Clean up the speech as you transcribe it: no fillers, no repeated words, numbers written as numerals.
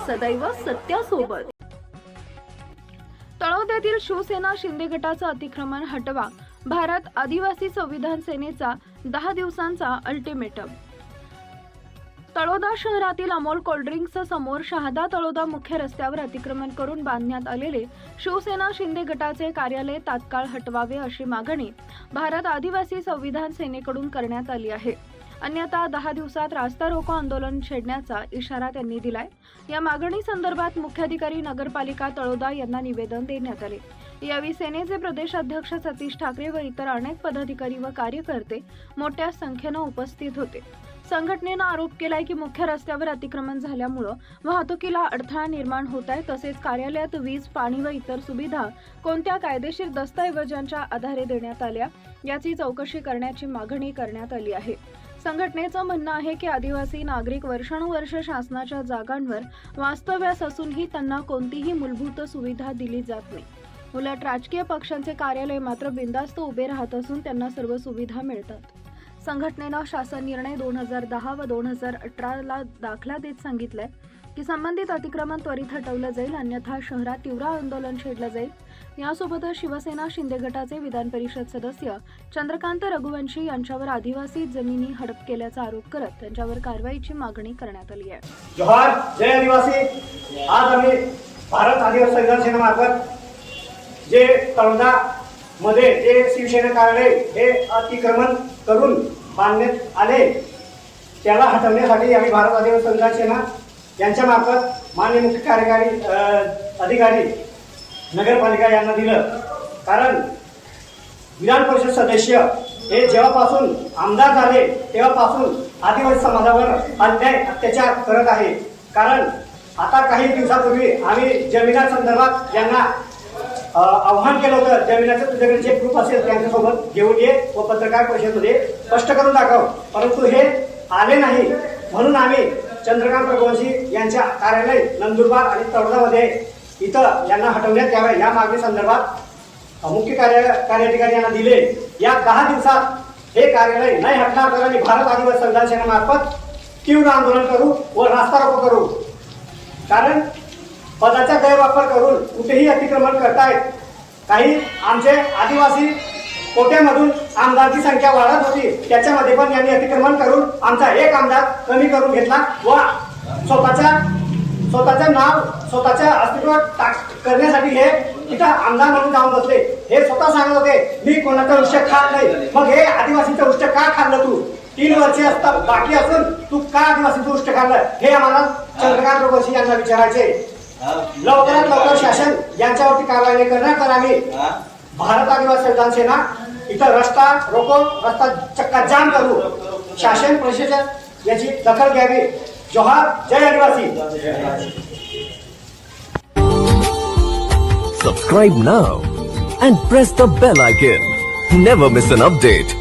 सदैव सत्यासोबत। तळोद्यातील शिवसेना शिंदे गटाचं अतिक्रमण हटवा, भारत आदिवासी संविधान सेनेचा 10 दिवसांचा अल्टिमेटम। तळोदा शहरातील अमोल कोल्ड्रिंक्स समोर शहादा तळोदा मुख्य रस्त्यावर अतिक्रमण करून बांधण्यात आलेले शिवसेना शिंदे गटाचे कार्यालय तात्काळ हटवावे अशी मागणी भारत आदिवासी संविधान सेनेकडून करण्यात आली आहे। अन्यथा 10 दिवसात रास्ता रोको आंदोलन छेडण्याचा इशारा त्यांनी दिलाय। या मागणी संदर्भात मुख्याधिकारी नगरपालिका तळोदा यांना निवेदन देण्यात आले। यावेळी सेनेचे प्रदेश अध्यक्ष सतीश ठाकरे व इतर अनेक पदाधिकारी व कार्यकर्ते मोठ्या संख्येने उपस्थित होते। संघटनेने आरोप केलाय की मुख्य रस्त्यावर अतिक्रमण झाल्यामुळे वाहतुकीला अडथळा निर्माण होत आहे, तसेच कार्यालयात वीज, पाणी व इतर सुविधा कोणत्या कायदेशीर दस्तऐवजांच्या आधारे देण्यात आल्या याची चौकशी करण्याची मागणी करण्यात आली आहे। संघटनेचं म्हणणं आहे की आदिवासी नागरिक वर्षानुवर्ष शासनाच्या जागांवर वास्तव्यास असूनही त्यांना कोणतीही मूलभूत सुविधा दिली जात नाही। उलट राजकीय पक्षांचे कार्यालय मात्र बिनधास्त उभे राहत असून त्यांना सर्व सुविधा मिळतात। संघटनेनं शासन निर्णय 2010 व 2018 ला दाखला देत सांगितलंय की संबंधित अतिक्रमण त्वरित हटवलं जाईल, अन्यथा शहरात तीव्र आंदोलन छेडलं जाईल। यासोबतच शिवसेना शिंदे गटाचे विधान परिषद सदस्य चंद्रकांत रघुवंशी यांच्यावर आदिवासी जमिनी हडप केल्याचा आरोप करत त्यांच्यावर कारवाईची मागणी करण्यात आली आहे। जोहार, जय आदिवासी। आज आम्ही भारत आदिवासी संविधान सेनेमार्फत जे तळोदा मध्ये जे शिवसेना कार्यालय हे अतिक्रमण करून बांधण्यात आले त्याला हटवण्यासाठी आम्ही भारत आदिवासी संविधान सेना यांच्या मार्फत माननीय मुख्य कार्यकारी अधिकारी नगरपालिका यांना दिलं। कारण विधान परिषद सदस्य हे जेव्हापासून आमदार झाले तेव्हापासून आदिवासी समाजावर अन्याय अत्याचार करत आहे। कारण आता काही दिवसापूर्वी आम्ही जमिनासंदर्भात यांना आव्हान केलं होतं, जमिनाचं तुझ्याकडे जे प्रूफ असेल त्यांच्यासोबत घेऊन ये व पत्रकार परिषदेमध्ये स्पष्ट करून दाखव, परंतु हे आले नाही। म्हणून आम्ही चंद्रकांत रघुवंशी यांच्या कार्यालय नंदुरबार आणि तळोदामध्ये इथं यांना हटवण्यात यावे या मागणी संदर्भात मुख्य कार्याधिकारी यांना दिले। या 10 दिवसात हे कार्यालय नाही हटणार तर आम्ही भारत आदिवासी संविधान सेनेमार्फत तीव्र आंदोलन करू व रास्ता रोको करू। कारण पदाचा गैरवापर करून कुठेही अतिक्रमण करतायत। काही आमचे आदिवासी कोट्यामधून आमदारची संख्या वाढत होती, त्याच्यामध्ये पण यांनी अतिक्रमण करून आमचा एक आमदार कमी करून घेतला व स्वतःचं नाव स्वतःच्या अस्तित्व करण्यासाठी हे तिथं आमदार म्हणून जाऊन बसले। हे स्वतः सांगत होते मी कोणाचा उष्ट खात नाही। मग हे आदिवासीचं उष्ट का खाल्लं तू? 3 वर्षे असतात बाकी असून तू का आदिवासीचं उष्ट खाल्लं हे आम्हाला चंद्रकांत रघुवंशी यांना विचारायचे। लवकरात लवकर शासन यांच्यावरती कारवाई करणार तर आम्ही भारत आदिवासी संविधान सेना इथं रस्ता रोको, रस्ता चक्का जाम करू। शासन प्रशासन याची दखल घ्यावी। जोहार, जय आदिवासी। Subscribe now and press the bell icon. Never miss an update.